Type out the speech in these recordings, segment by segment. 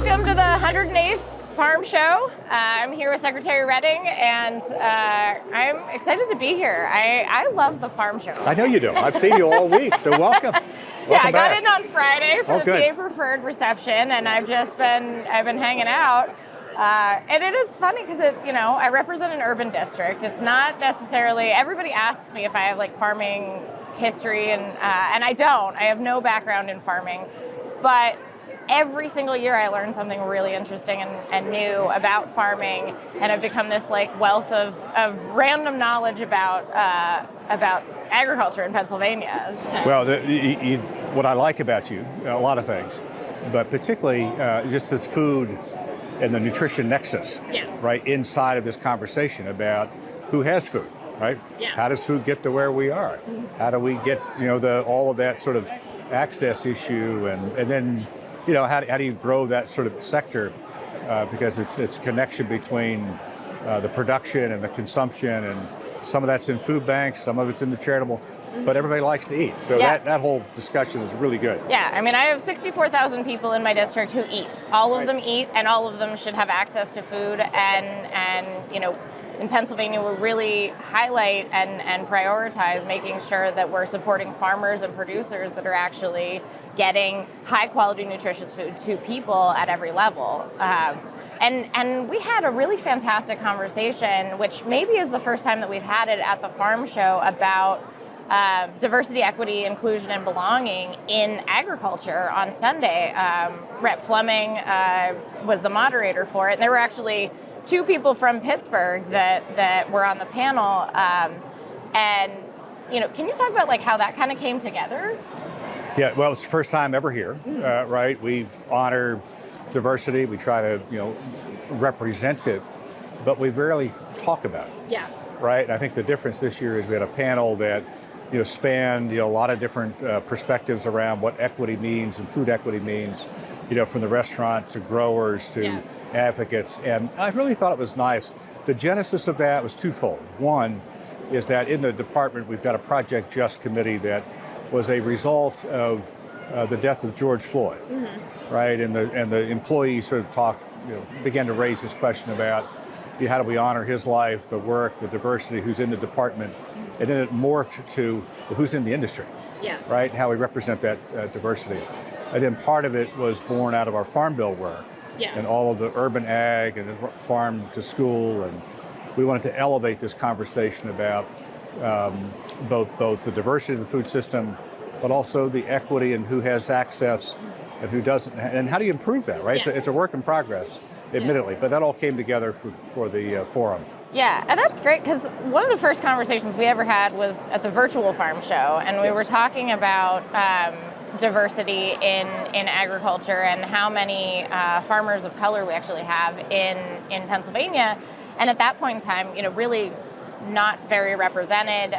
Welcome to the 108th Farm Show. I'm here with Secretary Redding, and I'm excited to be here. I love the Farm Show. I know you do. I've seen you all week, so welcome. Yeah, I got back. in on Friday for the good. PA Preferred reception, and I've been hanging out. And it is funny because I represent an urban district. It's not necessarily, everybody asks me if I have like farming history, and I don't. I have no background in farming, but every single year I learn something really interesting and new about farming, and I've become this like wealth of random knowledge about agriculture in Pennsylvania. So. Well, what I like about you, a lot of things, but particularly just this food and the nutrition nexus, Yes. right, inside of this conversation about who has food, right? Yeah. How does food get to where we are? Mm-hmm. How do we get, all of that sort of access issue, and then, how do you grow that sort of sector? Because it's connection between the production and the consumption, and some of that's in food banks, some of it's in the charitable, but everybody likes to eat. So Yeah. that whole discussion is really good. Yeah, I mean, I have 64,000 people in my district who eat. All of them eat, and all of them should have access to food. And in Pennsylvania, we really highlight and prioritize making sure that we're supporting farmers and producers that are actually getting high-quality, nutritious food to people at every level. And we had a really fantastic conversation, which maybe is the first time that we've had it at the Farm Show, about diversity, equity, inclusion, and belonging in agriculture on Sunday. Rep Fleming was the moderator for it, and there were actually two people from Pittsburgh that were on the panel. And can you talk about like how that kind of came together? Yeah, well, it's the first time ever here, right? We've honored diversity. We try to, represent it, but we rarely talk about it. Yeah. Right? And I think the difference this year is we had a panel that spanned a lot of different perspectives around what equity means and food equity means, from the restaurant to growers to advocates. And I really thought it was nice. The genesis of that was twofold. One is that in the department we've got a Project Just committee that was a result of the death of George Floyd, right? And the employees sort of began to raise this question about how do we honor his life, the work, the diversity, who's in the department, and then it morphed to who's in the industry, right? And how we represent that diversity. And then part of it was born out of our Farm Bill work and all of the urban ag and the farm to school, and we wanted to elevate this conversation about both the diversity of the food system, but also the equity and who has access and who doesn't, and how do you improve that, right? It's a work in progress, admittedly, but that all came together for the forum. Yeah, and that's great, because one of the first conversations we ever had was at the virtual Farm Show, and we were talking about diversity in agriculture and how many farmers of color we actually have in Pennsylvania. And at that point in time, really not very represented.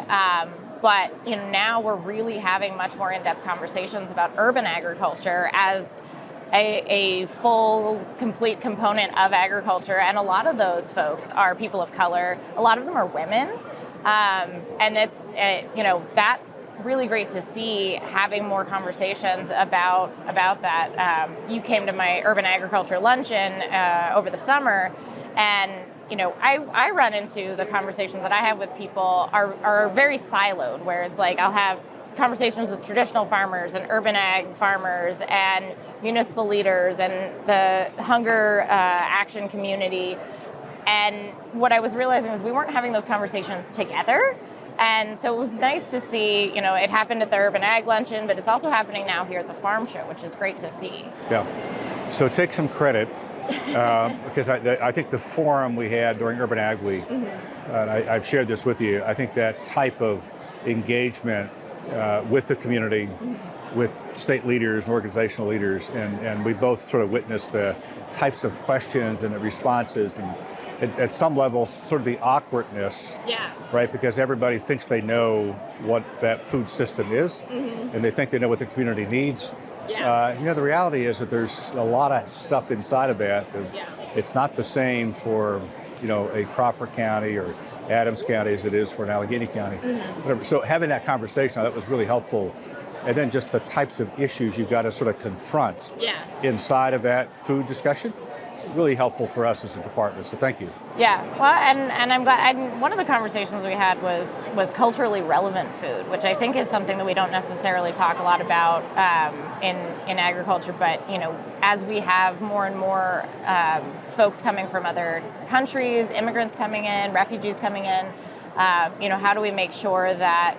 But now we're really having much more in-depth conversations about urban agriculture as a full, complete component of agriculture. And a lot of those folks are people of color. A lot of them are women. And it's, that's really great to see, having more conversations about that. You came to my urban agriculture luncheon over the summer, and I run into the conversations that I have with people are very siloed, where it's like I'll have conversations with traditional farmers and urban ag farmers and municipal leaders and the hunger action community. And what I was realizing is we weren't having those conversations together. And so it was nice to see, it happened at the Urban Ag Luncheon, but it's also happening now here at the Farm Show, which is great to see. Yeah. So take some credit. Because I think the forum we had during Urban Ag Week, and I've shared this with you, I think that type of engagement with the community, with state leaders and organizational leaders, and we both sort of witnessed the types of questions and the responses, and at some level sort of the awkwardness, right? Because everybody thinks they know what that food system is, and they think they know what the community needs. The reality is that there's a lot of stuff inside of that. It's not the same for, a Crawford County or Adams County as it is for an Allegheny County. Whatever. So having that conversation, I thought was really helpful and then just the types of issues you've got to sort of confront Yeah. inside of that food discussion. Really helpful for us as a department, so thank you. Yeah, well, and I'm glad. One of the conversations we had was culturally relevant food, which I think is something that we don't necessarily talk a lot about in agriculture. But as we have more and more folks coming from other countries, immigrants coming in, refugees coming in, how do we make sure that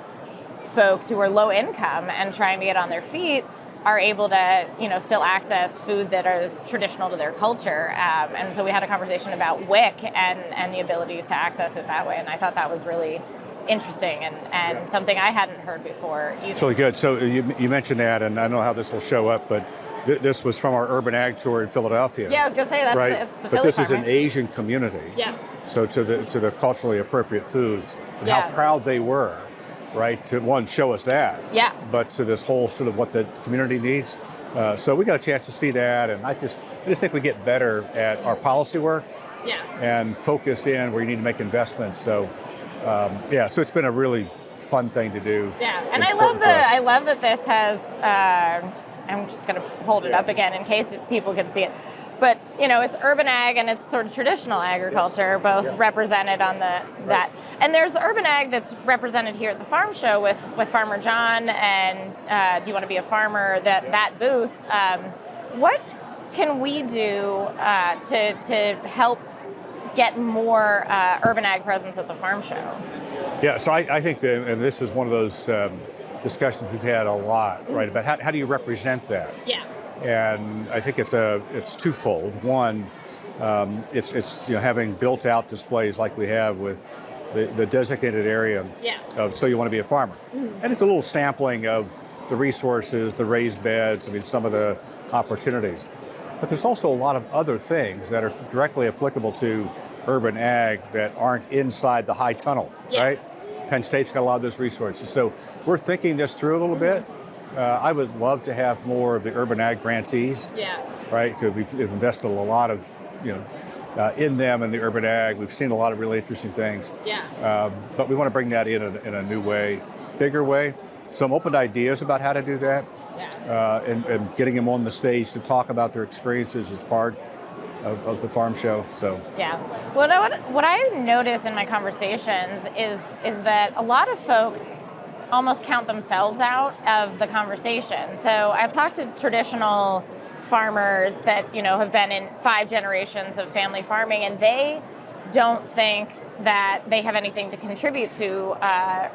folks who are low income and trying to get on their feet are able to, still access food that is traditional to their culture. And so we had a conversation about WIC and the ability to access it that way. And I thought that was really interesting and something I hadn't heard before either. It's really good. So you mentioned that, and I don't know how this will show up, but this was from our Urban Ag Tour in Philadelphia. Yeah, I was going to say, it's the Philly But this farm, is an right? Asian community. Yeah. So to the culturally appropriate foods, and how proud they were, right, to one, show us that. Yeah. But to this whole sort of what the community needs. So we got a chance to see that, and I just think we get better at our policy work. Yeah. And focus in where you need to make investments. So so it's been a really fun thing to do. Yeah, and I Important love that this has. I'm just going to hold it up again in case people can see it. But it's urban ag and it's sort of traditional agriculture, both represented on that. And there's urban ag that's represented here at the farm show with Farmer John and Do You Want to Be a Farmer? That booth. What can we do to help get more urban ag presence at the farm show? Yeah, so I think that, and this is one of those discussions we've had a lot, right? About how do you represent that? Yeah. And I think it's twofold. One, it's having built out displays like we have with the designated area of So You Want to Be a Farmer, and it's a little sampling of the resources, the raised beds. I mean, some of the opportunities. But there's also a lot of other things that are directly applicable to urban ag that aren't inside the high tunnel, right? Penn State's got a lot of those resources. So we're thinking this through a little bit. I would love to have more of the urban ag grantees, right? Because we've invested a lot of, in them in the urban ag. We've seen a lot of really interesting things. But we want to bring that in a new way, bigger way. So I'm open to ideas about how to do that. And getting them on the stage to talk about their experiences as part of the farm show. So what I notice in my conversations is that a lot of folks almost count themselves out of the conversation. So I talked to traditional farmers that have been in 5 generations of family farming, and they don't think that they have anything to contribute to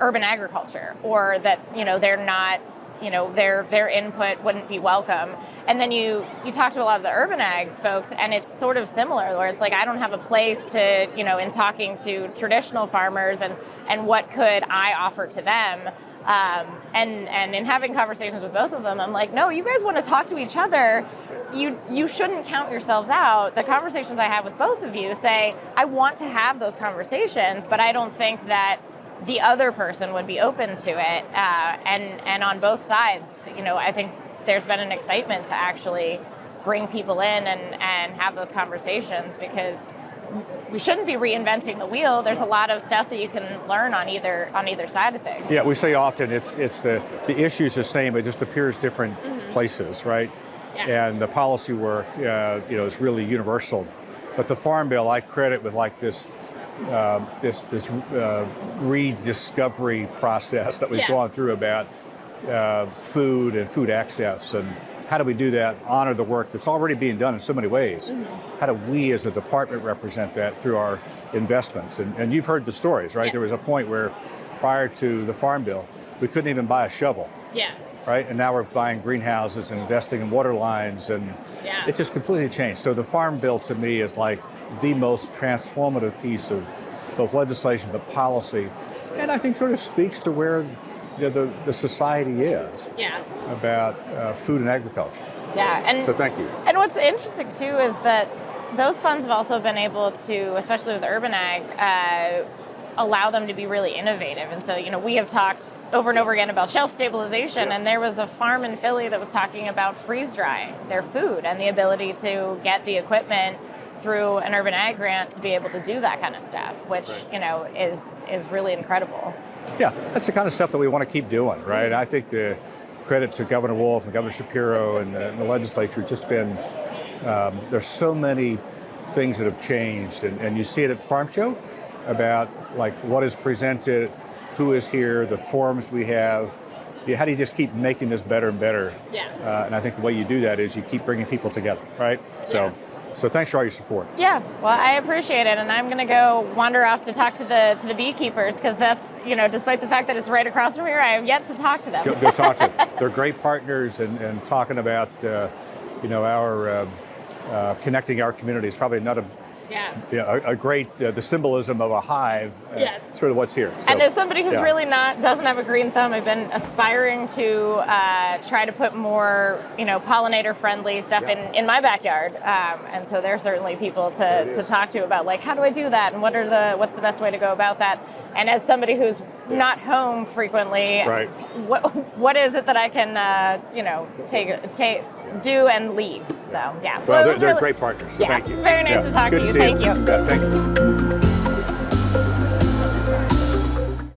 urban agriculture, or that they're not, their input wouldn't be welcome. And then you talk to a lot of the urban ag folks, and it's sort of similar, where it's like, I don't have a place to, in talking to traditional farmers and what could I offer to them. And in having conversations with both of them, I'm like, no, you guys want to talk to each other. You shouldn't count yourselves out. The conversations I have with both of you say, I want to have those conversations, but I don't think that the other person would be open to it. And on both sides, I think there's been an excitement to actually bring people in and have those conversations, because we shouldn't be reinventing the wheel. There's a lot of stuff that you can learn on either side of things. Yeah, we say often it's the issue's the same, it just appears different places, right? Yeah. And the policy work, is really universal. But the Farm Bill, I credit with like this rediscovery process that we've gone through about food and food access, and how do we do that, honor the work that's already being done in so many ways. How do we as a department represent that through our investments? And you've heard the stories, right? There was a point where prior to the Farm Bill, we couldn't even buy a shovel. Right? And now we're buying greenhouses and investing in water lines, and it's just completely changed. So the Farm Bill to me is like the most transformative piece of both legislation but policy, and I think sort of speaks to where the society is about food and agriculture. So thank you. And what's interesting too is that those funds have also been able to, especially with urban ag, allow them to be really innovative. And so, we have talked over and over again about shelf stabilization, and there was a farm in Philly that was talking about freeze drying their food and the ability to get the equipment through an urban ag grant to be able to do that kind of stuff, which, is really incredible. Yeah, that's the kind of stuff that we want to keep doing, right? I think the credit to Governor Wolf and Governor Shapiro and the legislature. It's just been, there's so many things that have changed, and you see it at the farm show about like what is presented, who is here, the forums we have. How do you just keep making this better and better? Yeah. And I think the way you do that is you keep bringing people together, right? So thanks for all your support. Yeah, well, I appreciate it, and I'm going to go wander off to talk to the beekeepers, because that's, despite the fact that it's right across from here, I have yet to talk to them. Go talk to them. They're great partners, and talking about, our connecting our community is probably not a great, the symbolism of a hive, yes. Sort of what's here. So, and as somebody who's really doesn't have a green thumb, I've been aspiring to try to put more, pollinator-friendly stuff in my backyard. And so there's certainly people to talk to about, like, how do I do that? And what's the best way to go about that? And as somebody who's not home frequently, right. what is it that I can, do and leave? So, yeah. Well, they're great partners, so thank you. It's very nice to talk to you. Thank you. Thank you.